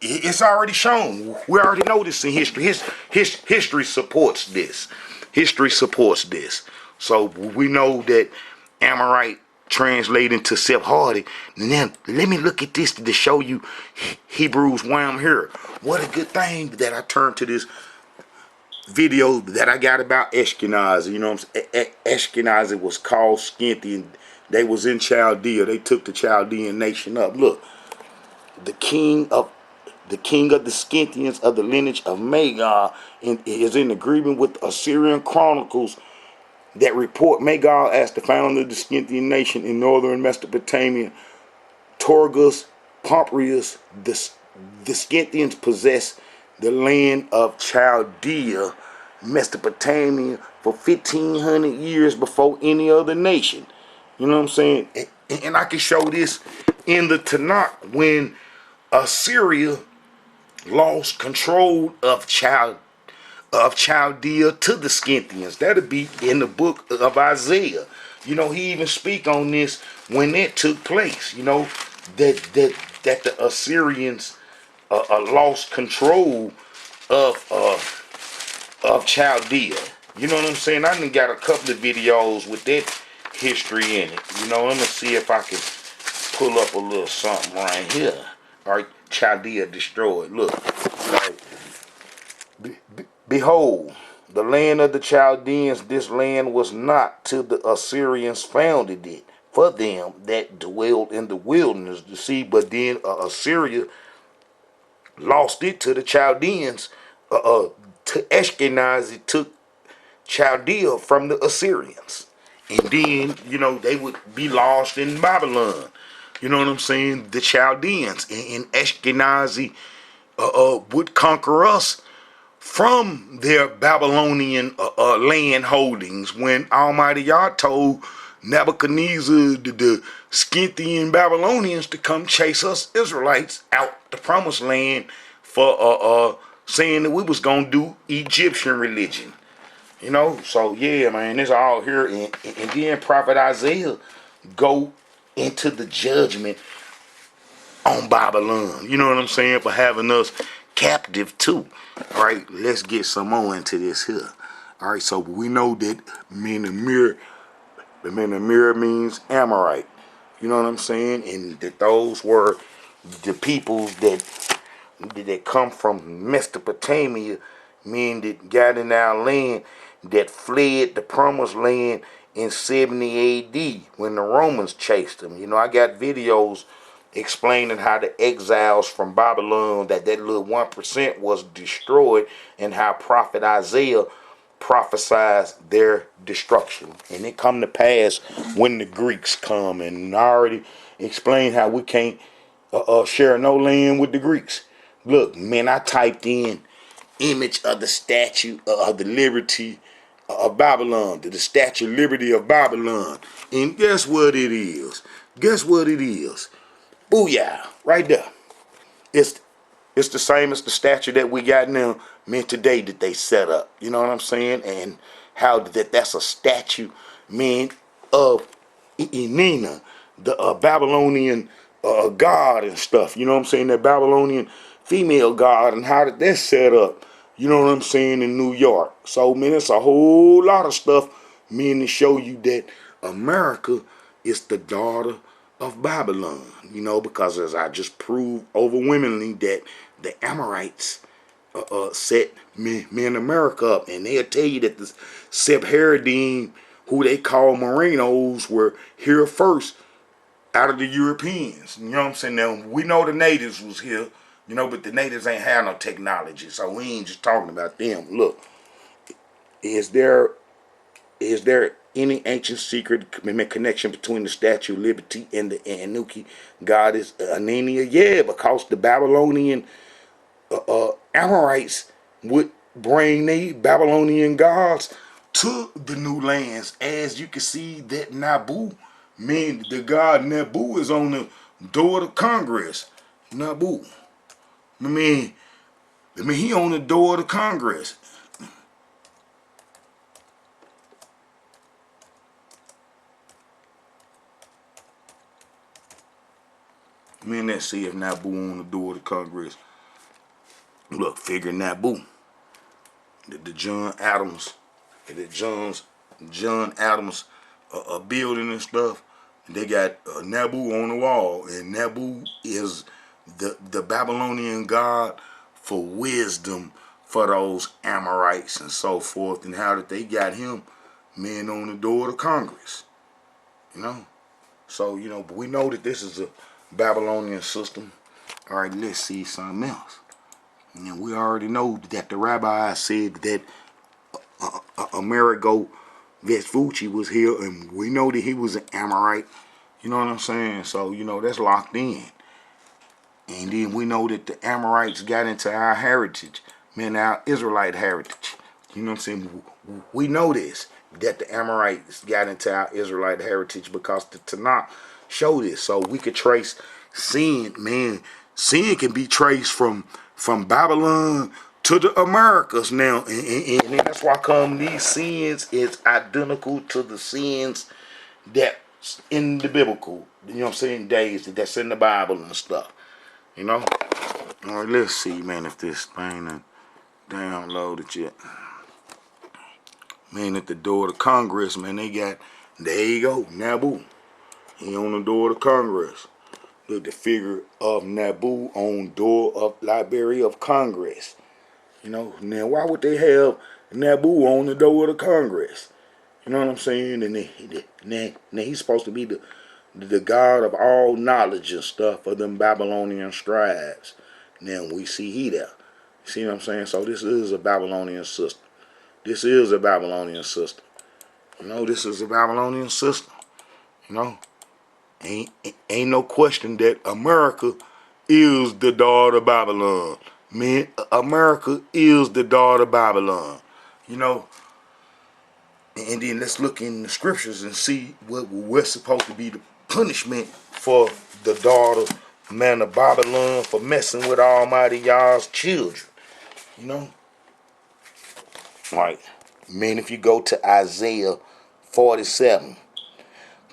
it's already shown. We already know this in history. History supports this. History supports this. So we know that Amorite translating to Sephardi. Now, let me look at this to show you Hebrews why I'm here. What a good thing that I turned to this video that I got about Ashkenazi. You know what I'm saying? Ashkenazi was called Scythian. They was in Chaldea. They took the Chaldean nation up. Look, the king of the Scythians of the lineage of Magog is in agreement with Assyrian chronicles that report Magog as the founder of the Scythian nation in northern Mesopotamia. Torgus Pompeius, the Scythians possessed the land of Chaldea, Mesopotamia, for 1,500 years before any other nation. You know what I'm saying? And I can show this in the Tanakh when Assyria lost control of Chaldea to the Scythians. That'll be in the book of Isaiah. You know, he even speak on this when it took place. You know, that the Assyrians lost control of of Chaldea. You know what I'm saying? I done got a couple of videos with that history in it. You know, let me see if I can pull up a little something right here. All right, Chaldea destroyed. Look, right. Behold, the land of the Chaldeans, this land was not till the Assyrians founded it for them that dwelled in the wilderness. You see, but then Assyria lost it to the Chaldeans. To Ashkenaz, it took Chaldea from the Assyrians. And then, you know, they would be lost in Babylon. You know what I'm saying? The Chaldeans and Ashkenazi would conquer us from their Babylonian land holdings when Almighty Yah told Nebuchadnezzar, the Scythian Babylonians, to come chase us Israelites out the promised land for saying that we was going to do Egyptian religion. You know, so yeah, man, it's all here. And then Prophet Isaiah go into the judgment on Babylon. You know what I'm saying? For having us captive too. All right, let's get some more into this here. All right, so we know that Menamir means Amorite. You know what I'm saying? And that those were the people that come from Mesopotamia, meaning that got in our land, that fled the promised land in 70 AD when the Romans chased them. You know, I got videos explaining how the exiles from Babylon, that little 1% was destroyed, and how Prophet Isaiah prophesied their destruction. And it come to pass when the Greeks come, and I already explained how we can't share no land with the Greeks. Look, man, I typed in image of the statue of the liberty of Babylon, the Statue of Liberty of Babylon. And guess what it is? Guess what it is? Booyah, right there. It's the same as the statue that we got now, man, today that they set up. You know what I'm saying? And how that's a statue, man, of Inanna, the Babylonian god and stuff. You know what I'm saying? That Babylonian female god, and how did that set up? You know what I'm saying, in New York. So, man, it's a whole lot of stuff, man, to show you that America is the daughter of Babylon. You know, because as I just proved overwhelmingly that the Amorites set men America up. And they'll tell you that the Sephardim, who they call Morenos, were here first out of the Europeans. You know what I'm saying? Now, we know the natives was here, you know, but the natives ain't have no technology, so we ain't just talking about them. Look, is there any ancient secret connection between the Statue of Liberty and the Anuki goddess Anania? Yeah, because the Babylonian Amorites would bring the Babylonian gods to the new lands. As you can see that Nabu, man, the god Nabu is on the door of Congress. Nabu. I mean, he on the door of the Congress. Man, let's see if Nabu on the door of the Congress. Look, figure Nabu. The John Adams, John Adams building and stuff. They got Nabu on the wall, and Nabu is the Babylonian god for wisdom for those Amorites and so forth, and how that they got him, man, on the door of Congress. You know, so you know, but we know that this is a Babylonian system. All right, let's see something else. And we already know that the rabbi said that Amerigo Vespucci was here, and we know that he was an Amorite. You know what I'm saying? So, you know, that's locked in. And then we know that the Amorites got into our heritage, man, our Israelite heritage. You know what I'm saying? We know this, that the Amorites got into our Israelite heritage because the Tanakh showed this. So we could trace sin, man. Sin can be traced from Babylon to the Americas now. And that's why come these sins is identical to the sins that's in the biblical, you know what I'm saying, days that's in the Bible and stuff. You know? All right, let's see, man, if this thing done downloaded yet. Man, at the door of Congress, man, they got, there you go, Nabu. He on the door of Congress. Look, the figure of Nabu on door of Library of Congress. You know, now why would they have Nabu on the door of the Congress? You know what I'm saying? And now he's supposed to be the god of all knowledge and stuff for them Babylonian scribes. Now we see he there. See what I'm saying? So this is a Babylonian system. This is a Babylonian system. You know, this is a Babylonian system. You know, ain't no question that America is the daughter of Babylon. Man, America is the daughter of Babylon. You know, and then let's look in the scriptures and see what's supposed to be the punishment for the daughter, man, of Babylon for messing with Almighty Yah's children. You know, like, man, if you go to Isaiah 47,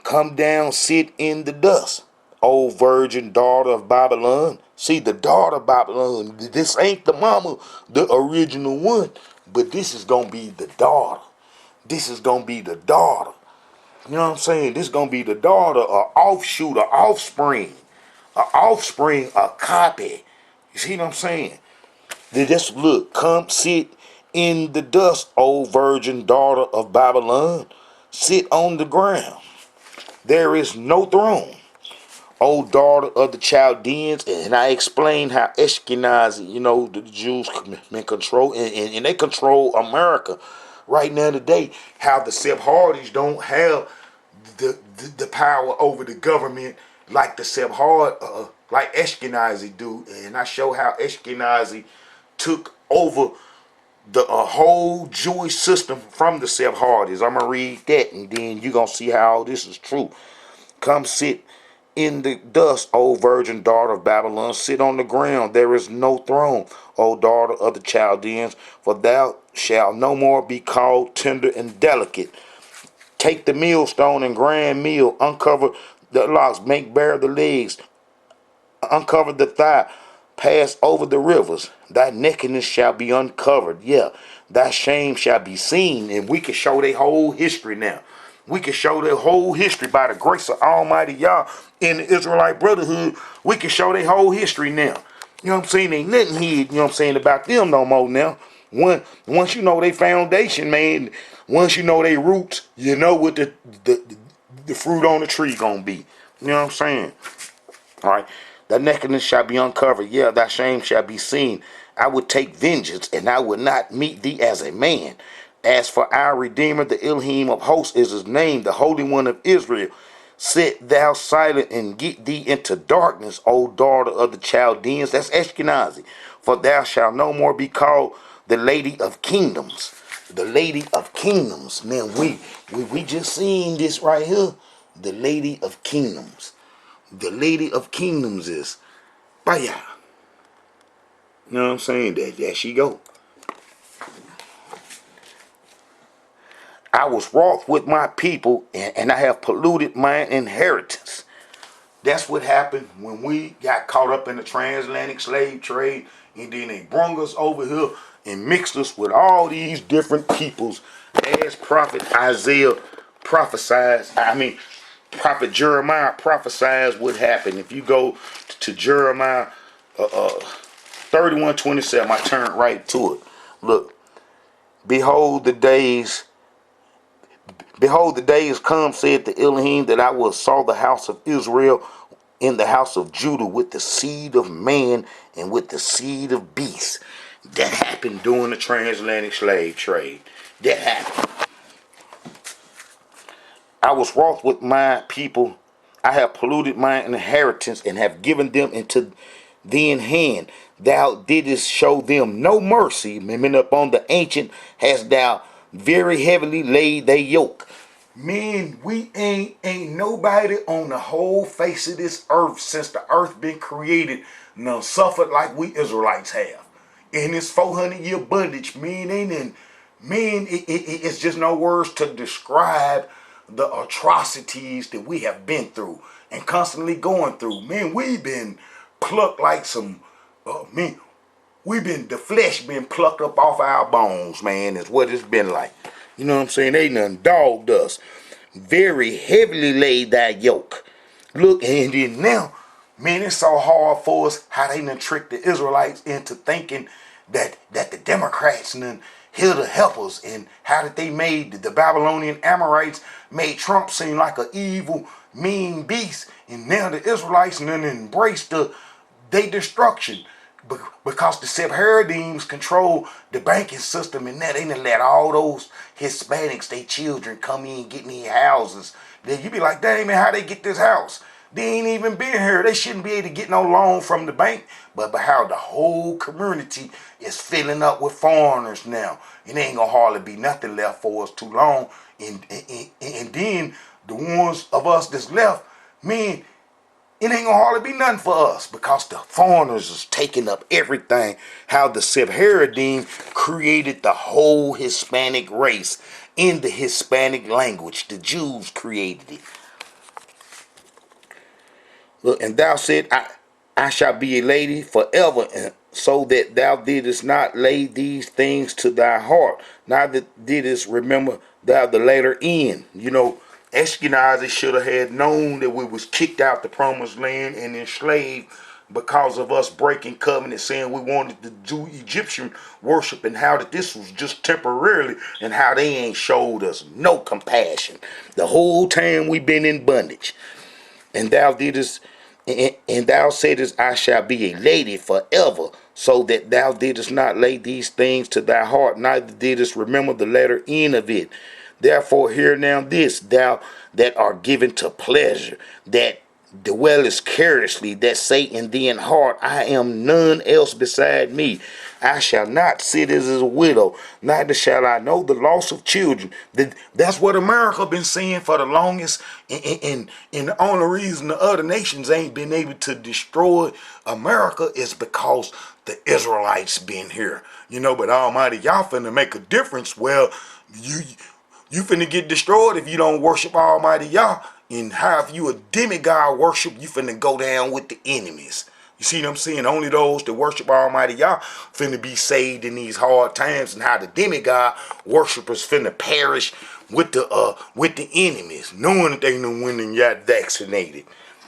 come down, sit in the dust, O virgin daughter of Babylon. See, the daughter of Babylon, this ain't the mama, the original one, but this is going to be the daughter. This is going to be the daughter. You know what I'm saying? This is going to be the daughter, an offshoot, an offspring, a copy. You see what I'm saying? They just look, come sit in the dust, O virgin daughter of Babylon. Sit on the ground. There is no throne, O daughter of the Chaldeans. And I explained how Ashkenazi, you know, the Jews can control, and they control America right now today. How the Sephardics don't have the power over the government like the like Ashkenazi do. And I show how Ashkenazi took over the whole Jewish system from the Sephardics. I'm going to read that, and then you're going to see how this is true. Come sit in the dust, O virgin daughter of Babylon. Sit on the ground. There is no throne, O daughter of the Chaldeans, for thou shalt no more be called tender and delicate. Take the millstone and grand meal. Uncover the locks. Make bare the legs. Uncover the thigh. Pass over the rivers. Thy nakedness shall be uncovered. Yeah, thy shame shall be seen. And we can show their whole history now. We can show their whole history by the grace of Almighty Yah in the Israelite Brotherhood. We can show their whole history now. You know what I'm saying? Ain't nothing hid, you know what I'm saying, about them no more now. Once you know their foundation, man, once you know their roots, you know what the fruit on the tree gonna be. You know what I'm saying? All right. Thy nakedness shall be uncovered. Yeah, thy shame shall be seen. I would take vengeance, and I would not meet thee as a man. As for our Redeemer, the Elohim of hosts is his name, the Holy One of Israel. Sit thou silent and get thee into darkness, O daughter of the Chaldeans. That's Ashkenazi. For thou shalt no more be called the Lady of Kingdoms. The Lady of Kingdoms. Man, we just seen this right here. The Lady of Kingdoms. The Lady of Kingdoms is Baya. You know what I'm saying? There she go. I was wroth with my people, and I have polluted my inheritance. That's what happened when we got caught up in the transatlantic slave trade, and then they brung us over here and mixed us with all these different peoples, as Prophet Isaiah prophesied. Prophet Jeremiah prophesies what happened. If you go to Jeremiah 31:27, I turned right to it. Look, behold the days come, said the Elohim, that I will saw the house of Israel in the house of Judah with the seed of man and with the seed of beast. That happened during the transatlantic slave trade. That happened. I was wroth with my people. I have polluted my inheritance and have given them into thee in hand. Thou didst show them no mercy. Men upon the ancient hast thou very heavily laid their yoke. Man, we ain't nobody on the whole face of this earth since the earth been created none suffered like we Israelites have. In this 400-year bondage, it's just no words to describe the atrocities that we have been through and constantly going through. Man, we've been plucked like some, the flesh been plucked up off our bones, man, is what it's been like. You know what I'm saying? They done dogged us. Very heavily laid that yoke. Look, and then now, man, it's so hard for us how they done tricked the Israelites into thinking that the Democrats and here to help us, and how that they made the Babylonian Amorites made Trump seem like an evil, mean beast, and now the Israelites and then embraced their destruction because the Sephardims control the banking system, and now they done let all those Hispanics, their children, come in and get in these houses. Then you be like, dang man, how they get this house? They ain't even been here. They shouldn't be able to get no loan from the bank. But how the whole community is filling up with foreigners now. And ain't gonna hardly be nothing left for us too long. And then the ones of us that's left, man, it ain't gonna hardly be nothing for us because the foreigners is taking up everything. How the Sephardim created the whole Hispanic race in the Hispanic language. The Jews created it. Look, and thou said, I shall be a lady forever, and so that thou didst not lay these things to thy heart, neither didst remember thou the later end. You know, Ashkenazi should have had known that we was kicked out the promised land and enslaved because of us breaking covenant, saying we wanted to do Egyptian worship, and how that this was just temporarily, and how they ain't showed us no compassion the whole time we been in bondage. And thou didst, and thou saidest, I shall be a lady forever, so that thou didst not lay these things to thy heart, neither didst remember the latter end of it. Therefore hear now this, thou that art given to pleasure, that dwellest carelessly, that say in thee in heart, I am none else beside me. I shall not sit as a widow, neither shall I know the loss of children. That's what America been saying for the longest, and the only reason the other nations ain't been able to destroy America is because the Israelites been here. You know, but Almighty, y'all finna make a difference. Well, you finna get destroyed if you don't worship Almighty Yah. And how if you a demigod worship, you finna go down with the enemies. You see what I'm saying? Only those that worship Almighty Yah finna be saved in these hard times, and how the demigod worshipers finna perish with the enemies, knowing that they done went and got vaccinated.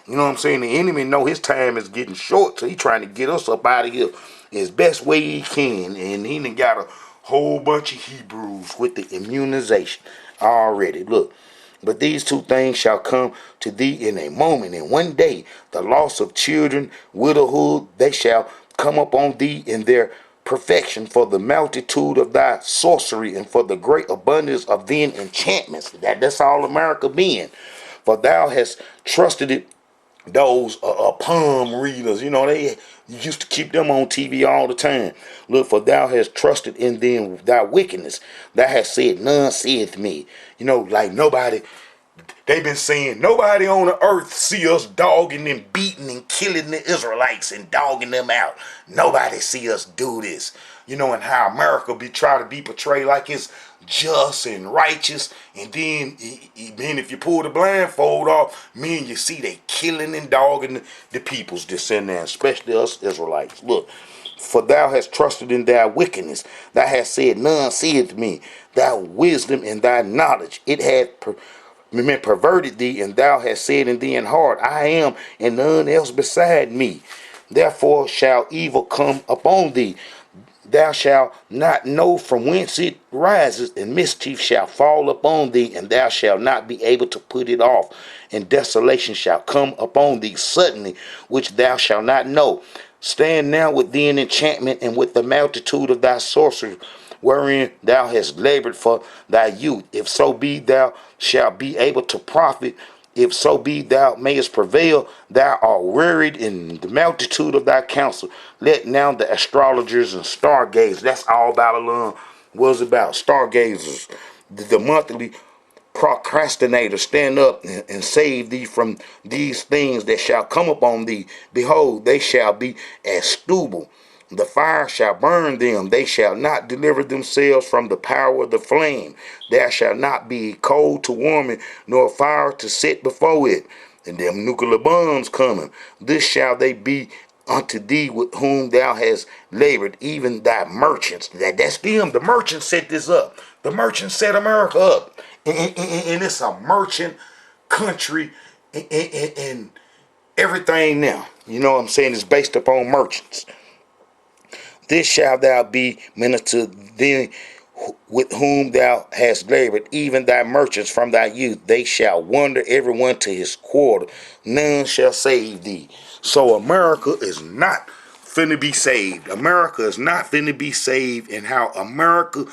You know what I'm saying? The enemy know his time is getting short, so he trying to get us up out of here as best way he can, and he done got a whole bunch of Hebrews with the immunization already. Look, but these two things shall come to thee in a moment, and one day the loss of children, widowhood, they shall come upon thee in their perfection, for the multitude of thy sorcery, and for the great abundance of thine enchantments. That's all America being. For thou hast trusted it, those palm readers, you know, they used to keep them on TV all the time. Look, for thou hast trusted in them thy wickedness. Thou hast said, none seeth me. You know, like nobody, they've been saying, nobody on the earth see us dogging and beating and killing the Israelites and dogging them out. Nobody see us do this. You know, and how America be trying to be portrayed like it's just and righteous, and then if you pull the blindfold off, you see they killing and dogging the peoples that's in there, especially us Israelites. Look, for thou hast trusted in thy wickedness, thou hast said, none seeth me. Thy wisdom and thy knowledge, it hath perverted thee, and thou hast said in thee in heart, I am, and none else beside me. Therefore shall evil come upon thee. Thou shalt not know from whence it rises, and mischief shall fall upon thee, and thou shalt not be able to put it off. And desolation shall come upon thee suddenly, which thou shalt not know. Stand now with thee in enchantment, and with the multitude of thy sorcery, wherein thou hast labored for thy youth. If so be thou shalt be able to profit, if so be thou mayest prevail, thou art wearied in the multitude of thy counsel. Let now the astrologers and stargazers, that's all Babylon was about, stargazers, the monthly procrastinators, stand up and save thee from these things that shall come upon thee. Behold, they shall be as stubble. The fire shall burn them. They shall not deliver themselves from the power of the flame. There shall not be cold to warm it, nor fire to set before it. And them nuclear bombs coming. This shall they be unto thee with whom thou hast labored, even thy merchants. That's them. The merchants set this up. The merchants set America up. And it's a merchant country and everything now. You know what I'm saying? It's based upon merchants. This shalt thou be unto thee with whom thou hast labored, even thy merchants from thy youth. They shall wander everyone to his quarter. None shall save thee. So America is not finna be saved. America is not finna be saved, and how America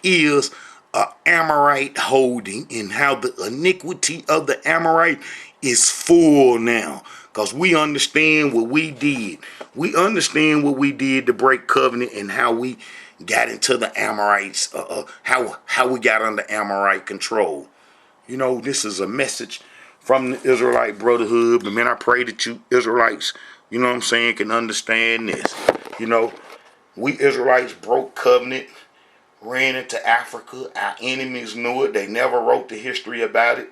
is a Amorite holding, and how the iniquity of the Amorite is full now. Because we understand what we did. We understand what we did to break covenant, and how we got into the Amorites, how we got under Amorite control. You know, this is a message from the Israelite Brotherhood. But man, I pray that you Israelites, you know what I'm saying, can understand this. You know, we Israelites broke covenant, ran into Africa. Our enemies knew it. They never wrote the history about it.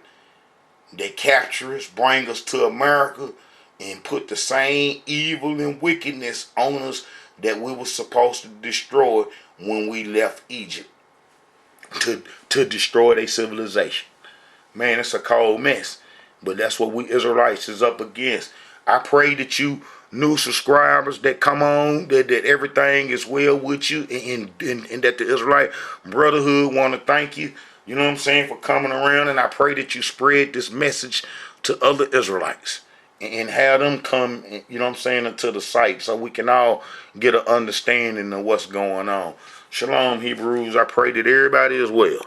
They capture us, bring us to America, and put the same evil and wickedness on us that we were supposed to destroy when we left Egypt to destroy their civilization. Man, it's a cold mess. But that's what we Israelites is up against. I pray that you new subscribers that come on, that everything is well with you, and that the Israelite Brotherhood want to thank you, you know what I'm saying, for coming around. And I pray that you spread this message to other Israelites and have them come, you know what I'm saying, into the site so we can all get an understanding of what's going on. Shalom, Hebrews. I pray that everybody is well.